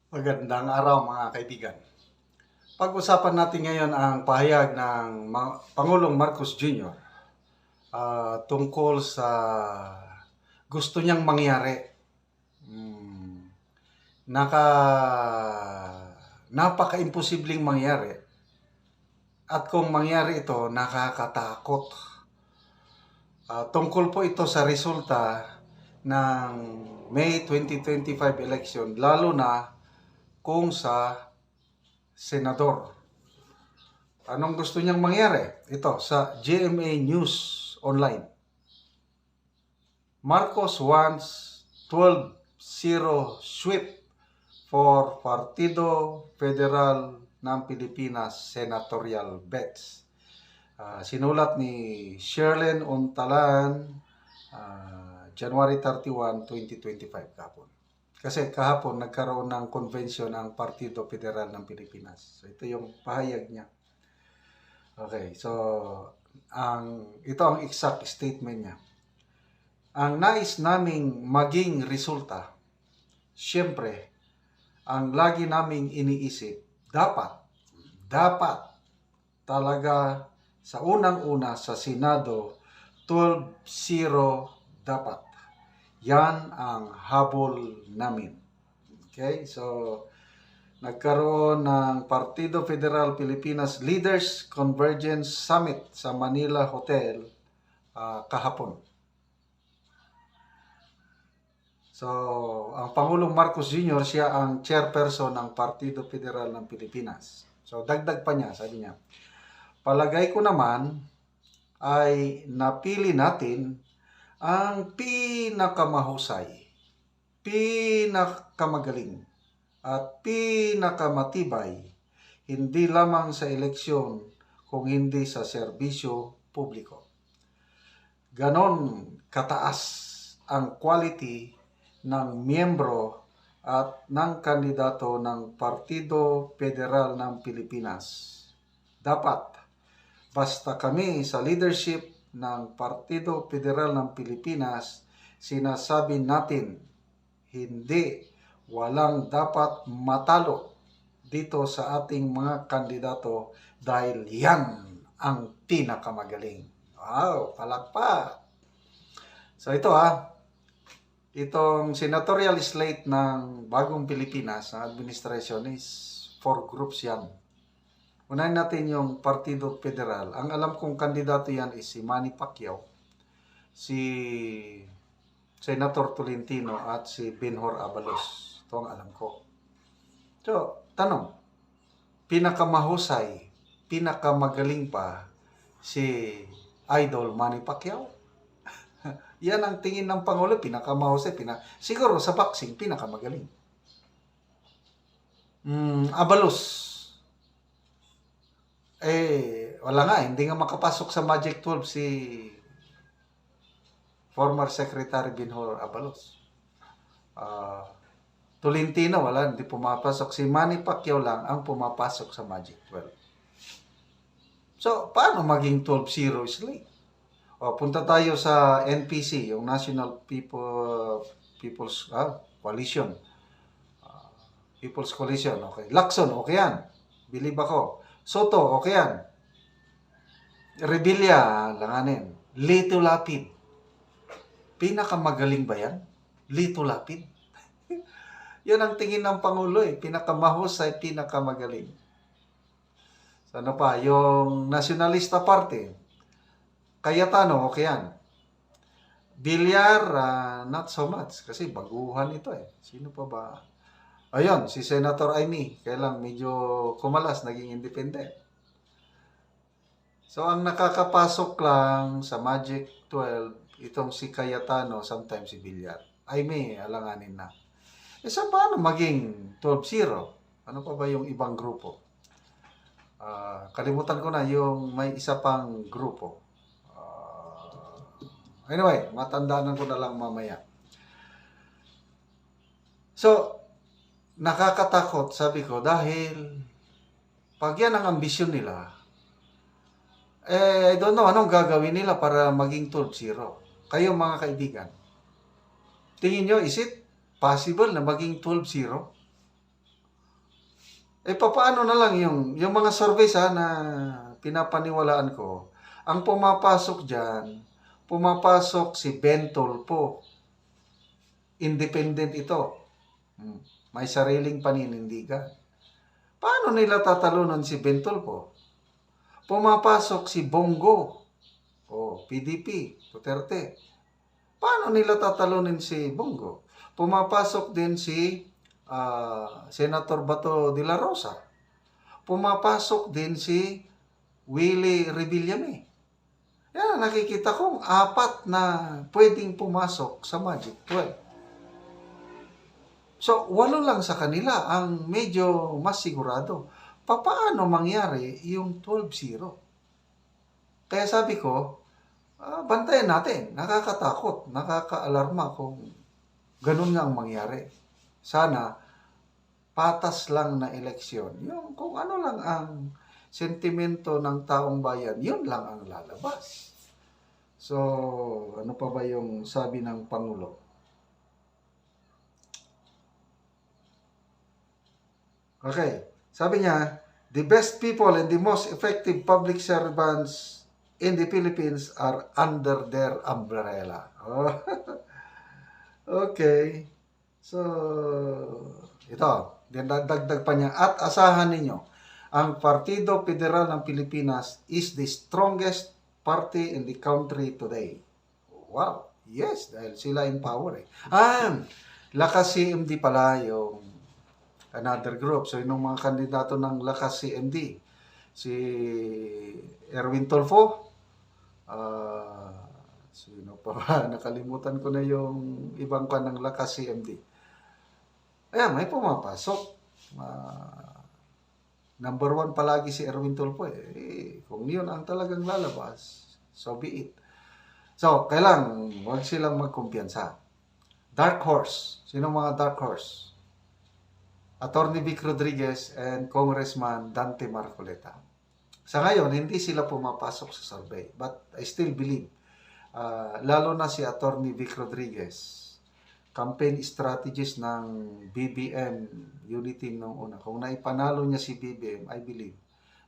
Magandang araw mga kaibigan. Pag-usapan natin ngayon ang pahayag ng Pangulong Marcos Jr. Tungkol sa gusto niyang mangyari. Hmm, naka napaka-imposibleng mangyari. At kung mangyari ito, nakakatakot. Tungkol po ito sa resulta ng May 2025 election, lalo na kung sa senador. Anong gusto niyang mangyari? Ito, sa GMA News Online. Marcos wants 12-0 sweep for Partido Federal ng Pilipinas senatorial bets. Sinulat ni Sherlyn Untalan, January 31, 2025 kahapon. Kasi kahapon nagkaroon ng convention ang Partido Federal ng Pilipinas. So ito yung pahayag niya. Okay, so ito ang exact statement niya. Ang nais naming maging resulta, siyempre, ang lagi naming iniisip, dapat talaga sa unang-una sa Senado, 12-0 dapat. Yan ang habol namin. Okay, so nagkaroon ng Partido Federal Pilipinas Leaders Convergence Summit sa Manila Hotel kahapon. So, ang Pangulong Marcos Jr., siya ang chairperson ng Partido Federal ng Pilipinas. So, dagdag pa niya, sabi niya, palagay ko naman ay napili natin ang pinakamahusay, pinakamagaling, at pinakamatibay, hindi lamang sa eleksyon, kung hindi sa serbisyo publiko. Ganon kataas ang quality ng miyembro at ng kandidato ng Partido Federal ng Pilipinas. Dapat, basta kami sa leadership ng Partido Federal ng Pilipinas, sinasabi natin, hindi, walang dapat matalo dito sa ating mga kandidato dahil yan ang pinakamagaling. Wow, palakpak! So ito itong senatorial slate ng Bagong Pilipinas, ang administration is 4 groups yan. Unahin natin yung Partido Federal. Ang alam kong kandidato yan is si Manny Pacquiao, si Senator Tolentino at si Benhur Abalos. Ito ang alam ko. So, tanong, pinakamahusay, pinakamagaling pa si Idol Manny Pacquiao? Yan ang tingin ng Pangulo, pinakamahusay, siguro sa boxing, pinakamagaling. Abalos, wala nga, hindi nga makapasok sa Magic 12 si former Secretary Benhur Abalos. Tolentino, wala, hindi pumapasok. Si Manny Pacquiao lang ang pumapasok sa Magic 12. So, paano maging 12-0 slate? Punta tayo sa NPC, yung National People's Coalition. People's Coalition, okay. Lacson, okay yan. Believe ako. Soto, okay yan. Revilla, langanin. Lito Lapid. Pinakamagaling ba yan? Lito Lapid? Yan ang tingin ng Pangulo pinakamahusay, pinakamagaling. So, ano pa? Yung Nacionalista Party. Cayetano, okay yan. Villar, not so much. Kasi baguhan ito Sino pa ba? Ayun, si Senator Amy. Kaya lang medyo kumalas, naging independent. So, ang nakakapasok lang sa Magic 12, itong si Cayetano, sometimes si Villar. Amy, alanganin na. So, paano maging 12-0? Ano pa ba yung ibang grupo? Kalimutan ko na yung may isa pang grupo. Anyway, matandaan ko na lang mamaya. So, nakakatakot, sabi ko, dahil pag yan ang ambisyon nila, I don't know anong gagawin nila para maging 12-0. Kayo mga kaibigan, tingin nyo, is it possible na maging 12-0? papaano na lang yung mga service na pinapaniwalaan ko, ang pumapasok diyan, pumapasok si Bentol po. Independent ito. May sariling paninindigan. Paano nila tatalunan si Bentol po? Pumapasok si Bongo. PDP, Duterte. Paano nila tatalunin si Bongo? Pumapasok din si Senator Bato de la Rosa. Pumapasok din si Willie Revillame. Yan, nakikita kong 4 na pwedeng pumasok sa Magic 12. So, 8 lang sa kanila ang medyo mas sigurado. Paano mangyari yung 12-0? Kaya sabi ko, bantayan natin. Nakakatakot, nakakaalarma kung ganun nga ang mangyari. Sana, patas lang na eleksyon. Yung kung ano lang ang sentimento ng taong bayan, yun lang ang lalabas. So, ano pa ba yung sabi ng Pangulo? Okay, sabi niya, the best people and the most effective public servants in the Philippines are under their umbrella. Okay. So, ito, dagdag pa niya, at asahan ninyo, ang Partido Federal ng Pilipinas is the strongest party in the country today. Wow, yes, dahil sila in power eh. Lakas CMD pala yung another group. So, yung mga kandidato ng Lakas CMD, si Erwin Tulfo, sino pa ba? Nakalimutan ko na yung ibang ng Lakas CMD. Ayan, may pumapasok. Number 1 palagi si Erwin Tulfo eh. Kung yun ang talagang lalabas, so be it. So, kailang huwag silang magkumpiyansa. Dark horse. Sino mga dark horse? Attorney Vic Rodriguez and Congressman Dante Marcoleta. Sa ngayon, hindi sila pumapasok sa survey. But I still believe, lalo na si Attorney Vic Rodriguez, campaign strategist ng BBM Unity nung una. Kung naipanalo niya si BBM, I believe,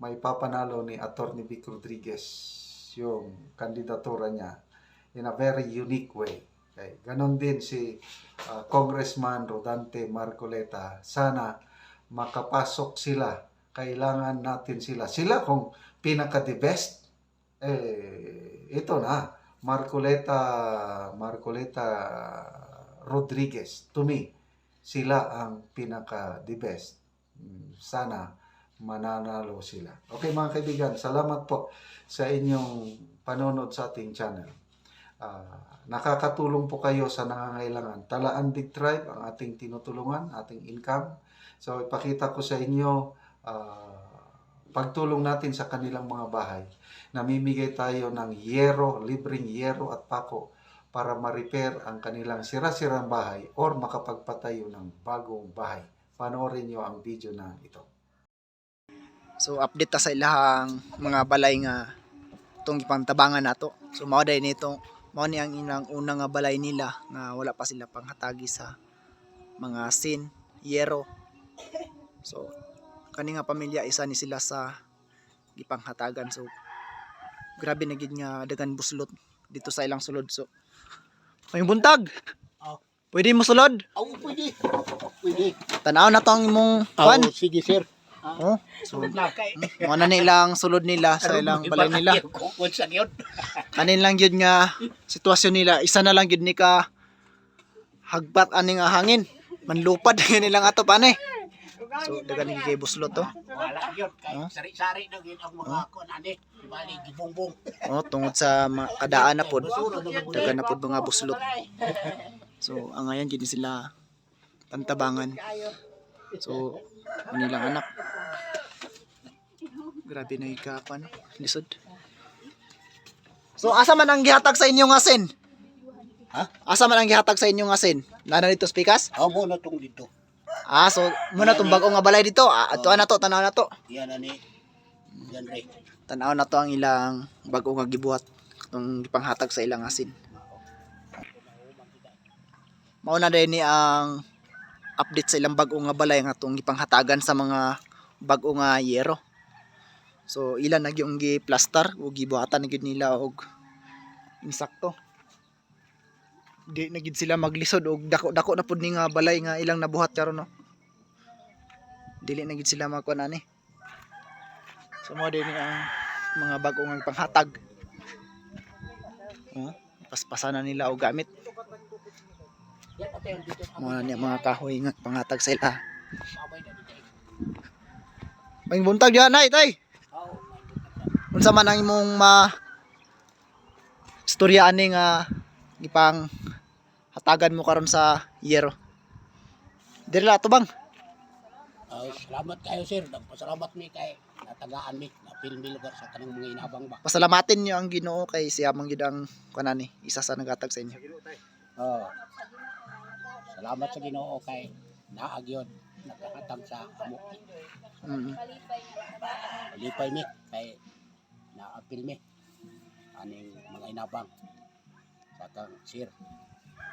may papanalo ni Attorney Vic Rodriguez yung kandidatura niya in a very unique way. Okay. Ganon din si Congressman Rodante Marcoleta. Sana makapasok sila. Kailangan natin sila. Sila kung pinaka-the best, ito na, Marcoleta Rodriguez. To me, sila ang pinaka-the best. Sana mananalo sila. Okay mga kaibigan, salamat po sa inyong panonood sa ating channel. Nakakatulong po kayo sa nangangailangan. Talaan-Dig Tribe ang ating tinutulungan, ating income. So, ipakita ko sa inyo, pagtulong natin sa kanilang mga bahay. Namimigay tayo ng yero, libreng yero at pako para ma-repair ang kanilang sira-sirang bahay or makapagpatayo ng bagong bahay. Panoorin nyo ang video na ito. So, update ta sa ilahang mga balay nga itong ipangtabangan nato. So, mao day nito, mao ni ang inang unang nga balay nila nga wala pa sila panghatagi sa mga sin, yero. So, kani nga pamilya isa ni sila sa gipanghatagan. So, grabe na gid nga dagan buslot dito sa ilang sulod. So, may buntag. Pwede mo sulod? Pwede. Pwede. Tanaw na to ang imong kwan. Sige, sir. So, mga na nilang sulod nila sa ilang balay nila. Kanin lang yun nga sitwasyon nila. Isa na lang yun ni ka hagbat ani nga hangin. Manlupad nilang ato pa ni. So, dagan ni kay buslot to. Wala yun. Sari-sari na yun ang mga kunani. Bali, gibongbong. Tungod sa kadaan na pod. Dagan na pod mga buslot. So, ang ngayon gini sila tantabangan. So, nilang anak. Grabe na ikapan. Lisod. So, asa man ang gihatag sa inyong asin? Ha? Asa man ang gihatag sa inyong asin? Nana dito sa pikas? Mo na itong dito. So, muna itong bagong nga balay dito. Ato na to, tanaw na to. Yan na ni. Yan rin. Tanaw na to ang ilang bagong nga gibuhat. Itong ipanghatag sa ilang asin. Mauna din ni ang update sa ilang bagong nga balay nga itong ipanghatagan sa mga bag-o nga yero. So ilan na yung gi-plaster o gibuhatan na gyud nila og insakto. Di na gid sila maglisod og dako-dako na pud ni nga balay nga ilang nabuhat karon no. Dili na gid sila makuan ani. So mo din ang mga bag-o nga panghatag. Oh, paspasan na nila og gamit. Yan hotel dito. Mo na niya mga kahoy nga panghatag sa ila. Abay na dito. May buntag diha nay tay. Oh, Unsa man ang imong istorya ani nga gipang hatagan mo karon sa yero? Diri la to bang? salamat kayo sir. Nagpasalamat mi kay natagaan mi na pilmi lugar sa kanang mga inabang ba. Pasalamatin niyo ang Ginoo kay siya man gyud ang kanani isa sa nagatag sa inyo. Oh. Salamat sa Ginoo kay naagyon nagkahatag sa amo. Mm. Lipay mi kay naapil mi aning mga inabang sa kang sir.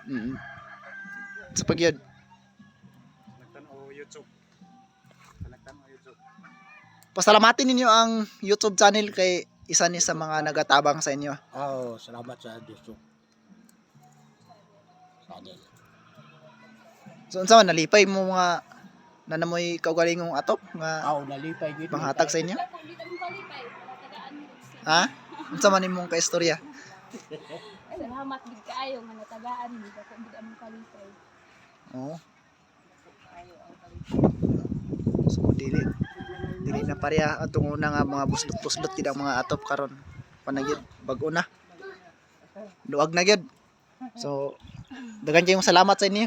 Mm. Sa pagyod. Pasalamatin ninyo ang YouTube channel kay isa ni sa mga nagatabang sa inyo. Oh, salamat sa Diyos. Sadel. So unsa man nalipay mo mga nanamoy kaugalingong atop nga Aw nalipay gid. panghatag sa inyo? Ha? Unsa man imong kaistorya? Salamat gid kaayo nga natagaan mi dako gid among kalipay. Oo. So dili na pareha atong una nga mga buslot-buslot gid ang mga atop karon. Panagid bag-o na. Luwag na gyud. So dagan kayong salamat sa inyo.